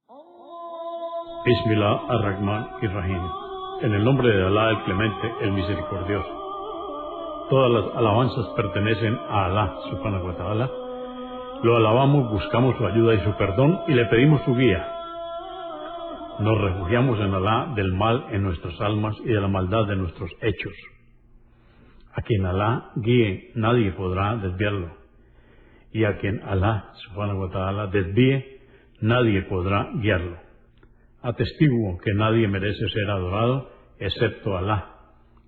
Bismillah ar-Rahman ir-Rahim. En el nombre de Alá el Clemente, el Misericordioso. Todas las alabanzas pertenecen a Alá, subhanahu wa ta'ala. Lo alabamos, buscamos su ayuda y su perdón y le pedimos su guía. Nos refugiamos en Alá del mal en nuestras almas y de la maldad de nuestros hechos. A quien Alá guíe, nadie podrá desviarlo. Y a quien Alá, subhanahu wa ta'ala, desvíe, nadie podrá guiarlo. Atestiguo que nadie merece ser adorado excepto Alá,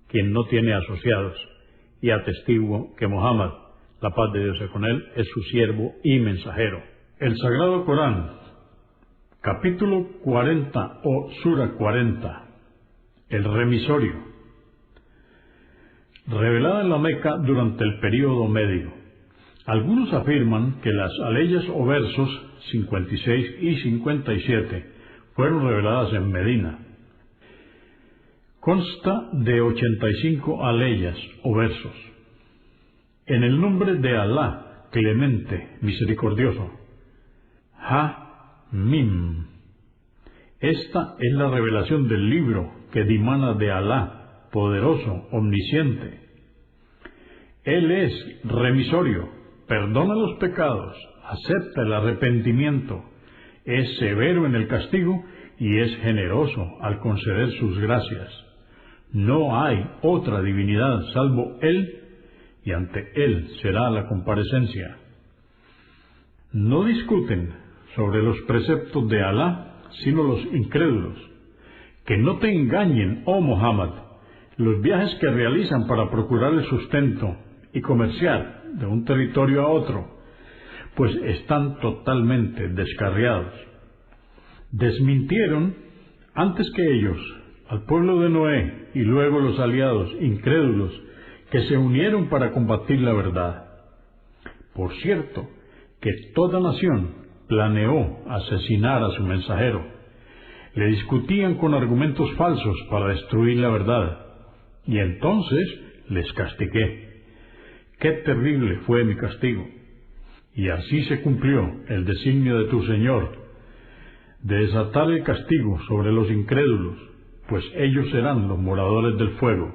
quien no tiene asociados, y atestiguo que Muhammad, la paz de Dios sea con él, es su siervo y mensajero. El Sagrado Corán, capítulo 40 o Sura 40, el remisorio, revelada en la Meca durante el período medio. Algunos afirman que las aleyas o versos 56 y 57 fueron reveladas en Medina. Consta de 85 aleyas o versos. En el nombre de Alá, Clemente, Misericordioso. Ha-Mim. Esta es la revelación del libro que dimana de Alá, poderoso, omnisciente. Él es remisorio, perdona los pecados, acepta el arrepentimiento, es severo en el castigo y es generoso al conceder sus gracias. No hay otra divinidad salvo Él, y ante Él será la comparecencia. No discuten sobre los preceptos de Alá, sino los incrédulos. Que no te engañen, oh Muhammad, los viajes que realizan para procurar el sustento y comerciar de un territorio a otro, pues están totalmente descarriados. Desmintieron antes que ellos al pueblo de Noé y luego los aliados incrédulos que se unieron para combatir la verdad. Por cierto, que toda nación planeó asesinar a su mensajero. Le discutían con argumentos falsos para destruir la verdad, y entonces les castigué. Qué terrible fue mi castigo. Y así se cumplió el designio de tu Señor, de desatar el castigo sobre los incrédulos, pues ellos serán los moradores del fuego.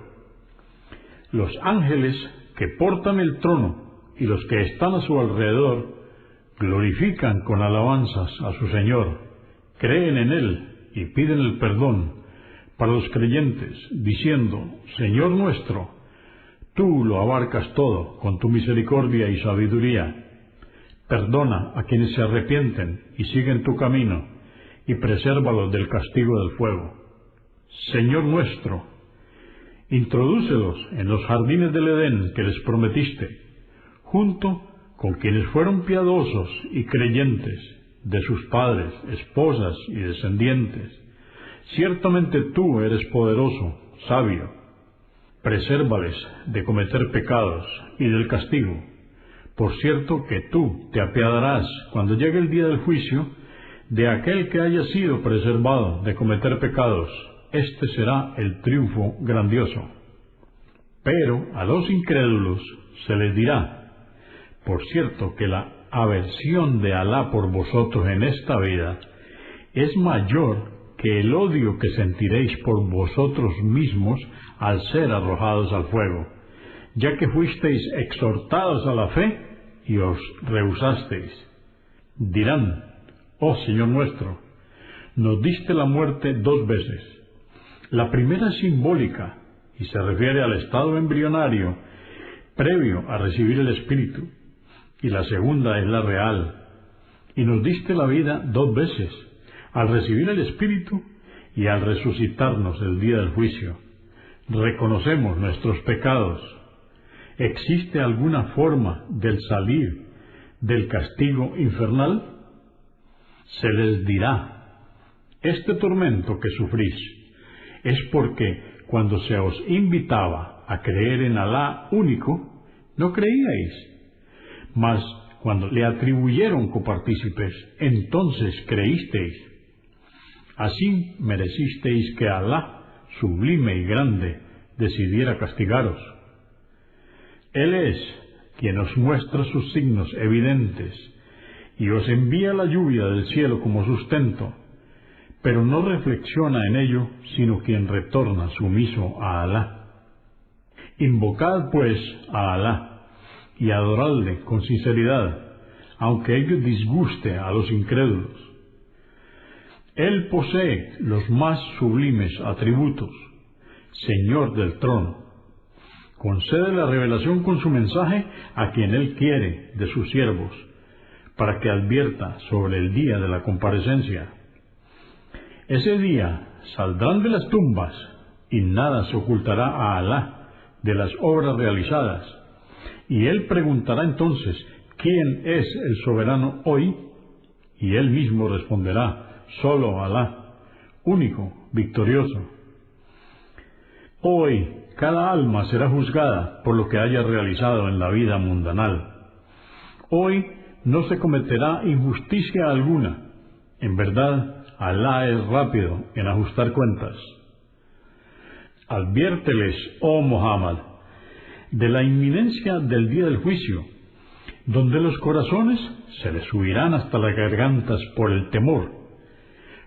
Los ángeles que portan el trono y los que están a su alrededor glorifican con alabanzas a su Señor, creen en Él y piden el perdón para los creyentes, diciendo: Señor nuestro, tú lo abarcas todo con tu misericordia y sabiduría. Perdona a quienes se arrepienten y siguen tu camino, y presérvalos del castigo del fuego. Señor nuestro, introdúcelos en los jardines del Edén que les prometiste, junto con quienes fueron piadosos y creyentes, de sus padres, esposas y descendientes. Ciertamente tú eres poderoso, sabio. Presérvales de cometer pecados y del castigo. Por cierto que tú te apiadarás cuando llegue el día del juicio de aquel que haya sido preservado de cometer pecados. Este será el triunfo grandioso. Pero a los incrédulos se les dirá: por cierto que la aversión de Alá por vosotros en esta vida es mayor que el odio que sentiréis por vosotros mismos al ser arrojados al fuego, ya que fuisteis exhortados a la fe y os rehusasteis. Dirán: oh Señor nuestro, nos diste la muerte 2 veces. La primera es simbólica y se refiere al estado embrionario previo a recibir el Espíritu, y la segunda es la real. Y nos diste la vida 2 veces, al recibir el Espíritu y al resucitarnos el día del juicio. Reconocemos nuestros pecados. ¿Existe alguna forma del salir del castigo infernal? Se les dirá: este tormento que sufrís es porque cuando se os invitaba a creer en Alá único, no creíais, mas cuando le atribuyeron copartícipes, entonces creísteis. Así merecisteis que Alá, sublime y grande, decidiera castigaros. Él es quien os muestra sus signos evidentes y os envía la lluvia del cielo como sustento, pero no reflexiona en ello, sino quien retorna sumiso a Alá. Invocad pues a Alá y adoradle con sinceridad, aunque ello disguste a los incrédulos. Él posee los más sublimes atributos, Señor del trono. Concede la revelación con su mensaje a quien Él quiere de sus siervos, para que advierta sobre el día de la comparecencia. Ese día saldrán de las tumbas y nada se ocultará a Alá de las obras realizadas, y Él preguntará entonces ¿quién es el soberano hoy? Y Él mismo responderá: solo Alá, único, victorioso. Hoy cada alma será juzgada por lo que haya realizado en la vida mundanal. Hoy no se cometerá injusticia alguna. En verdad, Alá es rápido en ajustar cuentas. Adviérteles, oh Muhammad, de la inminencia del día del juicio, donde los corazones se les subirán hasta las gargantas por el temor.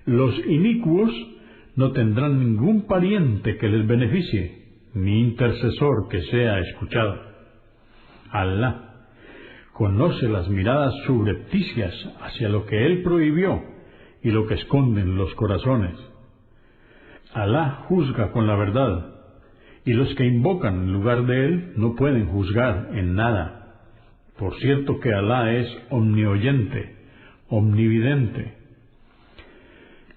Los inicuos no tendrán ningún pariente que les beneficie, ni intercesor que sea escuchado. Alá conoce las miradas subrepticias hacia lo que Él prohibió y lo que esconden los corazones. Alá juzga con la verdad, y los que invocan en lugar de Él no pueden juzgar en nada. Por cierto que Alá es omnioyente, omnividente.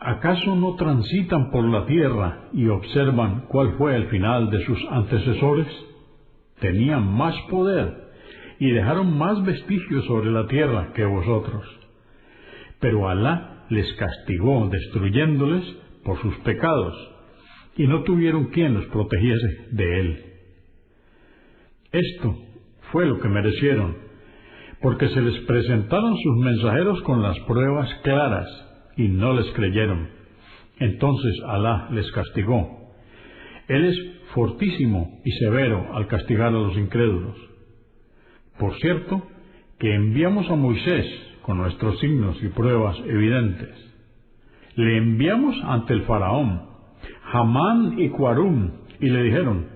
¿Acaso no transitan por la tierra y observan cuál fue el final de sus antecesores? Tenían más poder y dejaron más vestigios sobre la tierra que vosotros. Pero Alá les castigó destruyéndoles por sus pecados, y no tuvieron quien los protegiese de Él. Esto fue lo que merecieron, porque se les presentaron sus mensajeros con las pruebas claras, y no les creyeron. Entonces Alá les castigó. Él es fortísimo y severo al castigar a los incrédulos. Por cierto, que enviamos a Moisés con nuestros signos y pruebas evidentes. Le enviamos ante el faraón, Hamán y Cuarum, y le dijeron: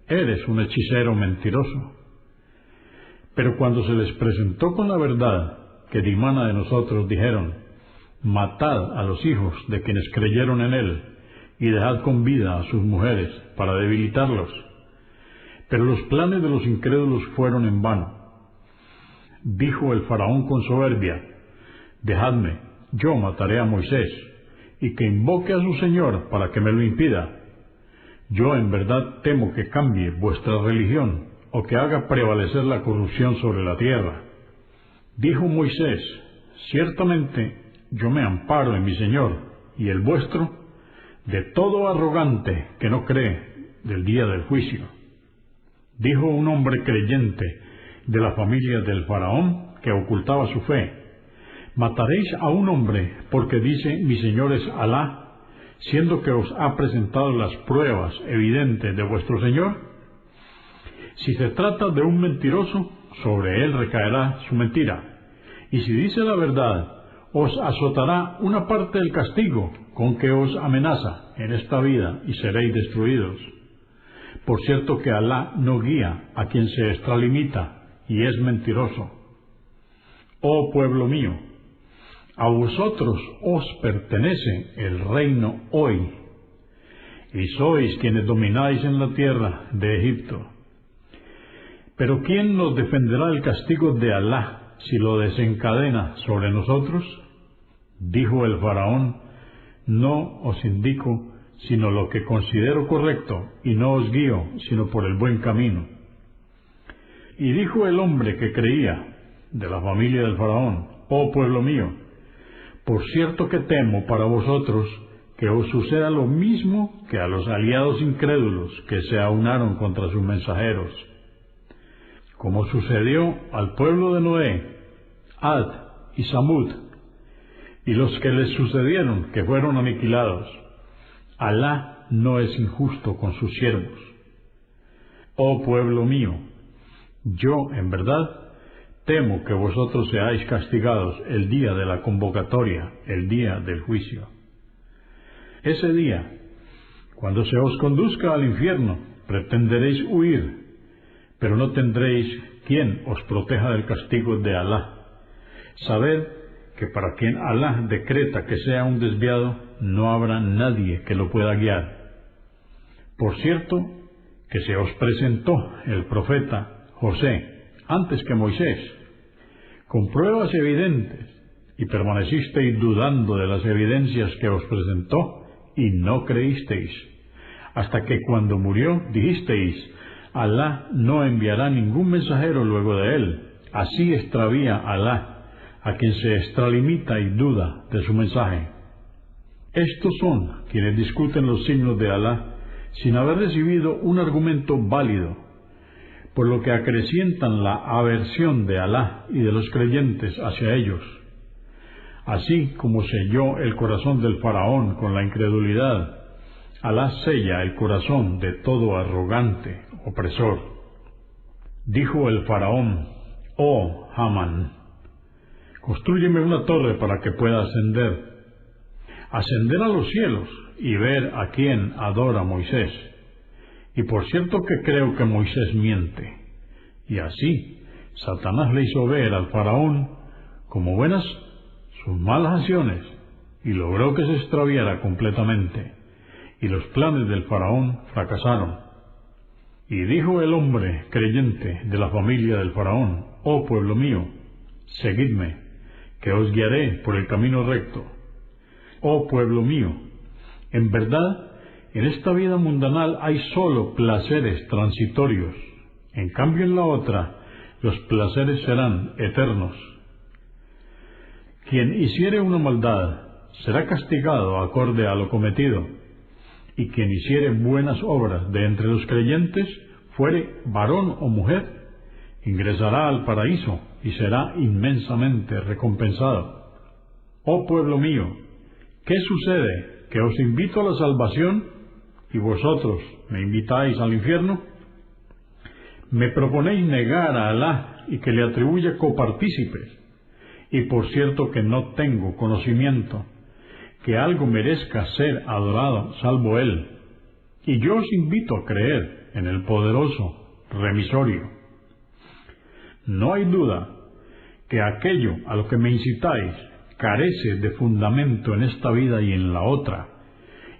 eres un hechicero mentiroso. Pero cuando se les presentó con la verdad que dimana de nosotros, dijeron: matad a los hijos de quienes creyeron en él, y dejad con vida a sus mujeres para debilitarlos. Pero los planes de los incrédulos fueron en vano. Dijo el faraón con soberbia: dejadme, yo mataré a Moisés, y que invoque a su señor para que me lo impida. Yo en verdad temo que cambie vuestra religión, o que haga prevalecer la corrupción sobre la tierra. Dijo Moisés: ciertamente yo me amparo en mi Señor, y el vuestro, de todo arrogante que no cree del día del juicio. Dijo un hombre creyente de la familia del faraón que ocultaba su fe: ¿mataréis a un hombre porque dice mi Señor es Alá, siendo que os ha presentado las pruebas evidentes de vuestro Señor? Si se trata de un mentiroso, sobre él recaerá su mentira, y si dice la verdad, os azotará una parte del castigo con que os amenaza en esta vida, y seréis destruidos. Por cierto que Alá no guía a quien se extralimita y es mentiroso. Oh pueblo mío, a vosotros os pertenece el reino hoy, y sois quienes domináis en la tierra de Egipto. Pero ¿quién nos defenderá del castigo de Alá si lo desencadena sobre nosotros? Dijo el faraón: no os indico sino lo que considero correcto, y no os guío sino por el buen camino. Y dijo el hombre que creía, de la familia del faraón: oh pueblo mío, por cierto que temo para vosotros que os suceda lo mismo que a los aliados incrédulos que se aunaron contra sus mensajeros, como sucedió al pueblo de Noé, Ad y Samud, y los que les sucedieron, que fueron aniquilados. Alá no es injusto con sus siervos. Oh pueblo mío, yo, en verdad, temo que vosotros seáis castigados el día de la convocatoria, el día del juicio. Ese día, cuando se os conduzca al infierno, pretenderéis huir, pero no tendréis quien os proteja del castigo de Alá. Sabed que para quien Alá decreta que sea un desviado, no habrá nadie que lo pueda guiar. Por cierto, que se os presentó el profeta José antes que Moisés, con pruebas evidentes, y permanecisteis dudando de las evidencias que os presentó, y no creísteis, hasta que cuando murió dijisteis: Alá no enviará ningún mensajero luego de él. Así extravía Alá a quien se extralimita y duda de su mensaje. Estos son quienes discuten los signos de Alá sin haber recibido un argumento válido, por lo que acrecientan la aversión de Alá y de los creyentes hacia ellos. Así como selló el corazón del faraón con la incredulidad, Alá sella el corazón de todo arrogante, opresor. Dijo el faraón: Oh Hamán, constrúyeme una torre para que pueda ascender a los cielos y ver a quién adora Moisés. Y por cierto que creo que Moisés miente. Y así Satanás le hizo ver al faraón como buenas sus malas acciones, y logró que se extraviara completamente, y los planes del faraón fracasaron. Y dijo el hombre creyente de la familia del faraón: Oh pueblo mío, seguidme, que os guiaré por el camino recto. Oh pueblo mío, en verdad, en esta vida mundanal hay sólo placeres transitorios, en cambio en la otra, los placeres serán eternos. Quien hiciere una maldad será castigado acorde a lo cometido, y quien hiciere buenas obras de entre los creyentes, fuere varón o mujer, ingresará al paraíso y será inmensamente recompensado. Oh pueblo mío, ¿qué sucede? ¿Que os invito a la salvación y vosotros me invitáis al infierno? Me proponéis negar a Alá y que le atribuya copartícipes, y por cierto que no tengo conocimiento que algo merezca ser adorado salvo Él, y yo os invito a creer en el poderoso remisorio. No hay duda que aquello a lo que me incitáis carece de fundamento en esta vida y en la otra,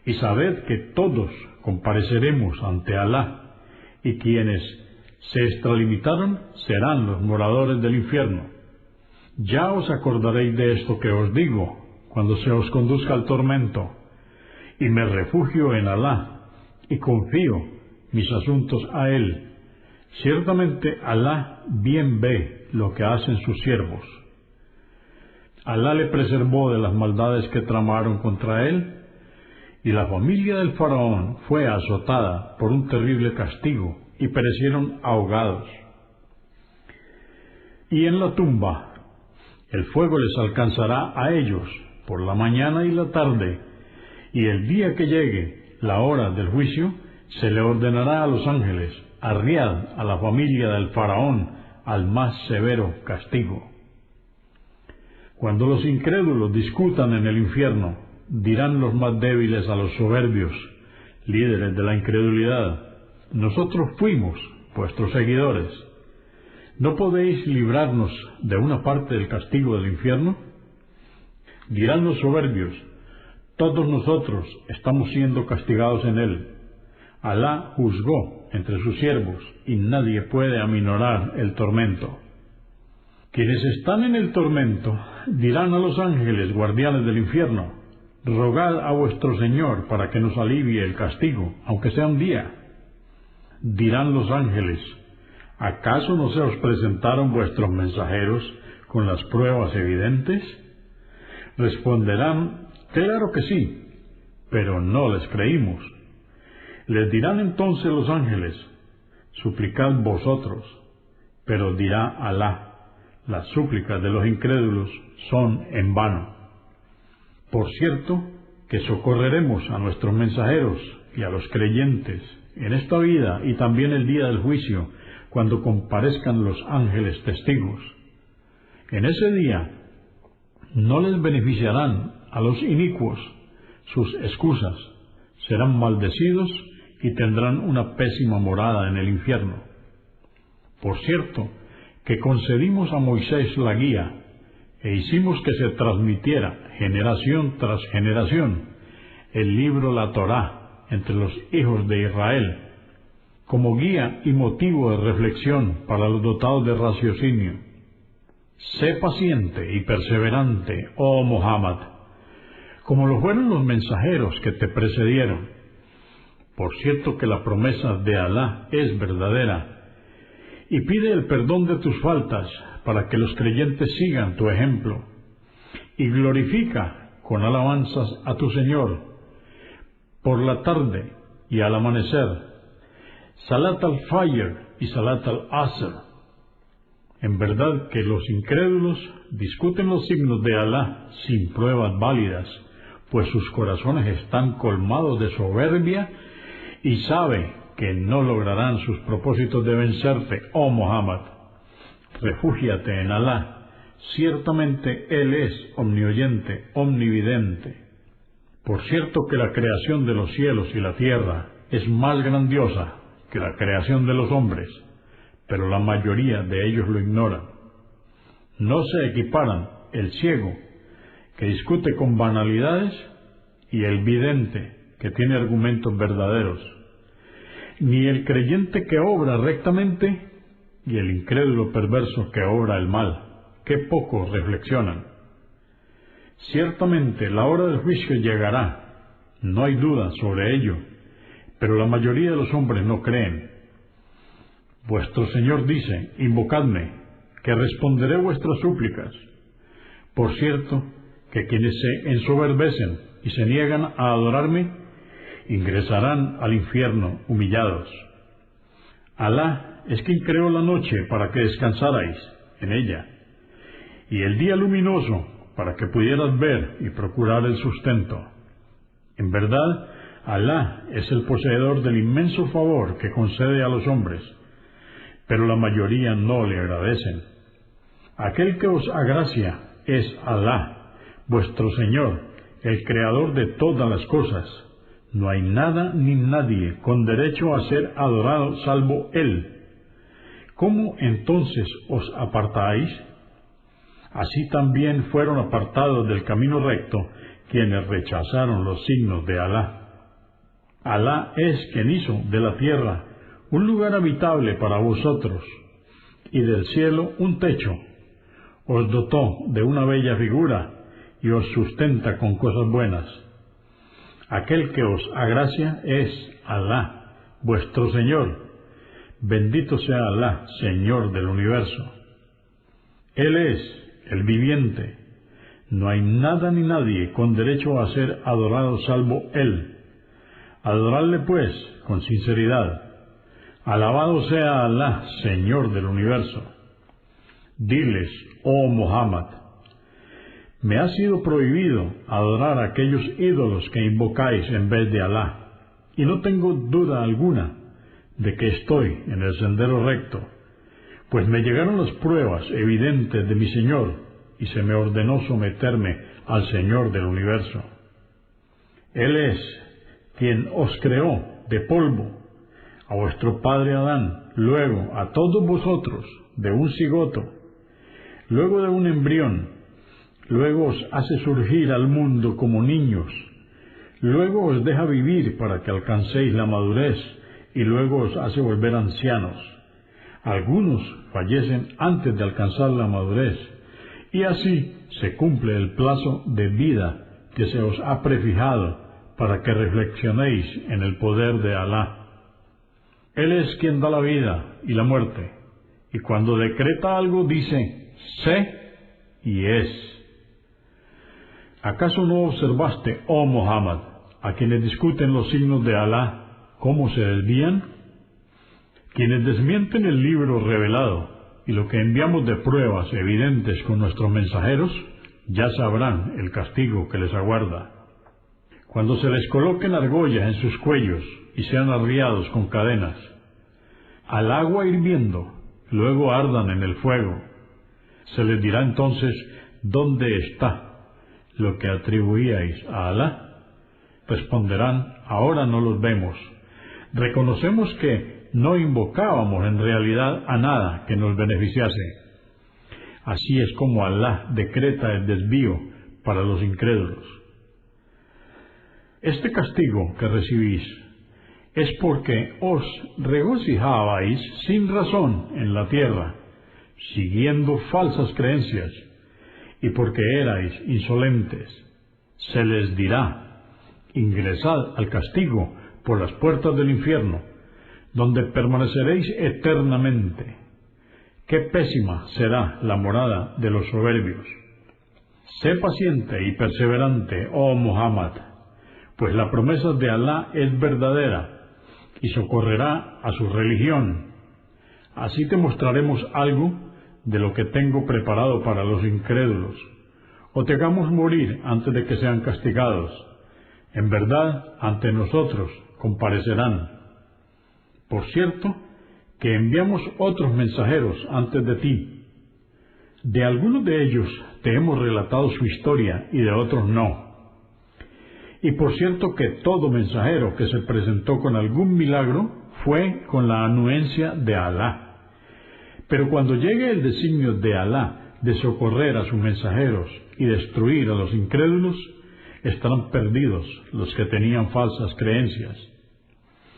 y sabed que todos compareceremos ante Alá, y quienes se extralimitaron serán los moradores del infierno. Ya os acordaréis de esto que os digo cuando se os conduzca al tormento, y me refugio en Alá, y confío mis asuntos a Él. Ciertamente Alá bien ve lo que hacen sus siervos. Alá le preservó de las maldades que tramaron contra él, y la familia del faraón fue azotada por un terrible castigo, y perecieron ahogados. Y en la tumba, el fuego les alcanzará a ellos por la mañana y la tarde, y el día que llegue la hora del juicio, se le ordenará a los ángeles: arriad a la familia del faraón al más severo castigo. Cuando los incrédulos discutan en el infierno, dirán los más débiles a los soberbios, líderes de la incredulidad: nosotros fuimos vuestros seguidores. ¿No podéis librarnos de una parte del castigo del infierno? Dirán los soberbios: todos nosotros estamos siendo castigados en él. Alá juzgó entre sus siervos, y nadie puede aminorar el tormento. Quienes están en el tormento dirán a los ángeles guardianes del infierno: rogad a vuestro Señor para que nos alivie el castigo, aunque sea un día. Dirán los ángeles: ¿acaso no se os presentaron vuestros mensajeros con las pruebas evidentes? Responderán: claro que sí, pero no les creímos. Les dirán entonces los ángeles: suplicad vosotros. Pero dirá Alá: las súplicas de los incrédulos son en vano. Por cierto que socorreremos a nuestros mensajeros y a los creyentes en esta vida y también el día del juicio, cuando comparezcan los ángeles testigos. En ese día no les beneficiarán a los inicuos sus excusas, serán maldecidos y tendrán una pésima morada en el infierno. Por cierto, que concedimos a Moisés la guía, e hicimos que se transmitiera generación tras generación el libro la Torá entre los hijos de Israel, como guía y motivo de reflexión para los dotados de raciocinio. Sé paciente y perseverante, oh Muhammad, como lo fueron los mensajeros que te precedieron. Por cierto que la promesa de Alá es verdadera, y pide el perdón de tus faltas para que los creyentes sigan tu ejemplo, y glorifica con alabanzas a tu Señor por la tarde y al amanecer, Salat al-Fajr y Salat al-Asr. En verdad que los incrédulos discuten los signos de Alá sin pruebas válidas, pues sus corazones están colmados de soberbia y sabe que no lograrán sus propósitos de vencerte, oh Muhammad. Refúgiate en Alá, ciertamente Él es omnioyente, omnividente. Por cierto que la creación de los cielos y la tierra es más grandiosa que la creación de los hombres, pero la mayoría de ellos lo ignoran. No se equiparan el ciego, que discute con banalidades, y el vidente, que tiene argumentos verdaderos, ni el creyente que obra rectamente, y el incrédulo perverso que obra el mal, que poco reflexionan. Ciertamente la hora del juicio llegará, no hay duda sobre ello, pero la mayoría de los hombres no creen. Vuestro Señor dice, invocadme, que responderé vuestras súplicas. Por cierto, que quienes se ensoberbecen y se niegan a adorarme, ingresarán al infierno humillados. Alá es quien creó la noche para que descansarais en ella, y el día luminoso para que pudieras ver y procurar el sustento. En verdad, Alá es el poseedor del inmenso favor que concede a los hombres, pero la mayoría no le agradecen. Aquel que os agracia es Alá, vuestro Señor, el creador de todas las cosas. No hay nada ni nadie con derecho a ser adorado salvo Él. ¿Cómo entonces os apartáis? Así también fueron apartados del camino recto quienes rechazaron los signos de Alá. Alá es quien hizo de la tierra un lugar habitable para vosotros, y del cielo un techo. Os dotó de una bella figura, y os sustenta con cosas buenas. Aquel que os agracia es Alá, vuestro Señor. Bendito sea Alá, Señor del universo. Él es el viviente. No hay nada ni nadie con derecho a ser adorado salvo Él. Adoradle pues con sinceridad. Alabado sea Alá, Señor del universo. Diles, oh Muhammad, me ha sido prohibido adorar a aquellos ídolos que invocáis en vez de Alá, y no tengo duda alguna de que estoy en el sendero recto, pues me llegaron las pruebas evidentes de mi Señor, y se me ordenó someterme al Señor del universo. Él es quien os creó de polvo, a vuestro padre Adán, luego a todos vosotros de un cigoto, luego de un embrión, luego os hace surgir al mundo como niños, luego os deja vivir para que alcancéis la madurez, y luego os hace volver ancianos. Algunos fallecen antes de alcanzar la madurez, y así se cumple el plazo de vida que se os ha prefijado para que reflexionéis en el poder de Alá. Él es quien da la vida y la muerte, y cuando decreta algo dice, sé, y es. ¿Acaso no observaste, oh Muhammad, a quienes discuten los signos de Alá, cómo se desvían? Quienes desmienten el libro revelado y lo que enviamos de pruebas evidentes con nuestros mensajeros, ya sabrán el castigo que les aguarda. Cuando se les coloquen argollas en sus cuellos y sean arriados con cadenas, al agua hirviendo, luego ardan en el fuego, se les dirá entonces, ¿dónde está lo que atribuíais a Alá? responderán: ahora no los vemos. Reconocemos que no invocábamos en realidad a nada que nos beneficiase. Así es como Alá decreta el desvío para los incrédulos. Este castigo que recibís es porque os regocijabais sin razón en la tierra, siguiendo falsas creencias, y porque erais insolentes. Se les dirá: ingresad al castigo por las puertas del infierno, donde permaneceréis eternamente. Qué pésima será la morada de los soberbios. Sé paciente y perseverante, oh Muhammad, pues la promesa de Alá es verdadera y socorrerá a su religión. Así te mostraremos algo de lo que tengo preparado para los incrédulos, o te hagamos morir antes de que sean castigados. En verdad, ante nosotros comparecerán. Por cierto, que enviamos otros mensajeros antes de ti. De algunos de ellos te hemos relatado su historia y de otros no. Y por cierto que todo mensajero que se presentó con algún milagro fue con la anuencia de Alá. Pero cuando llegue el designio de Alá de socorrer a sus mensajeros y destruir a los incrédulos, estarán perdidos los que tenían falsas creencias.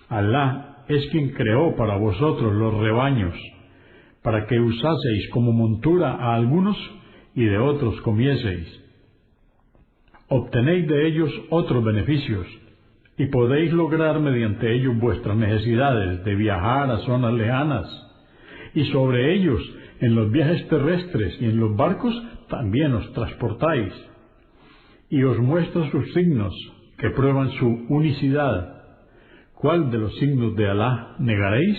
Alá es quien creó para vosotros los rebaños, para que usaseis como montura a algunos y de otros comieseis. Obtenéis de ellos otros beneficios, y podéis lograr mediante ellos vuestras necesidades de viajar a zonas lejanas, y sobre ellos, en los viajes terrestres y en los barcos, también os transportáis. Y os muestra sus signos, que prueban su unicidad. ¿Cuál de los signos de Alá negaréis?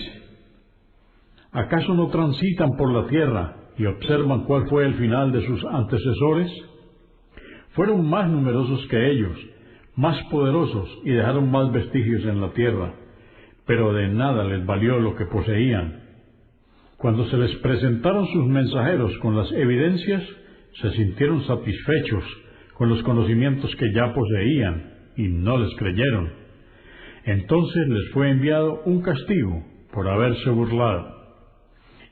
¿Acaso no transitan por la tierra y observan cuál fue el final de sus antecesores? Fueron más numerosos que ellos, más poderosos y dejaron más vestigios en la tierra, pero de nada les valió lo que poseían. Cuando se les presentaron sus mensajeros con las evidencias, se sintieron satisfechos con los conocimientos que ya poseían y no les creyeron. Entonces les fue enviado un castigo por haberse burlado.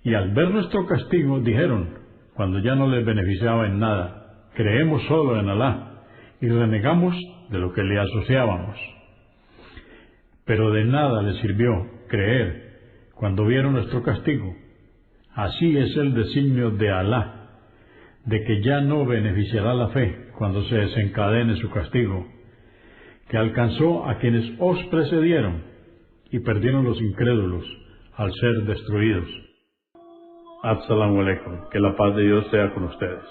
Y al ver nuestro castigo dijeron, cuando ya no les beneficiaba en nada: creemos solo en Alá y renegamos de lo que le asociábamos. Pero de nada les sirvió creer cuando vieron nuestro castigo. Así es el designio de Alá, de que ya no beneficiará la fe cuando se desencadene su castigo, que alcanzó a quienes os precedieron y perdieron los incrédulos al ser destruidos. Assalamu alaikum, que la paz de Dios sea con ustedes.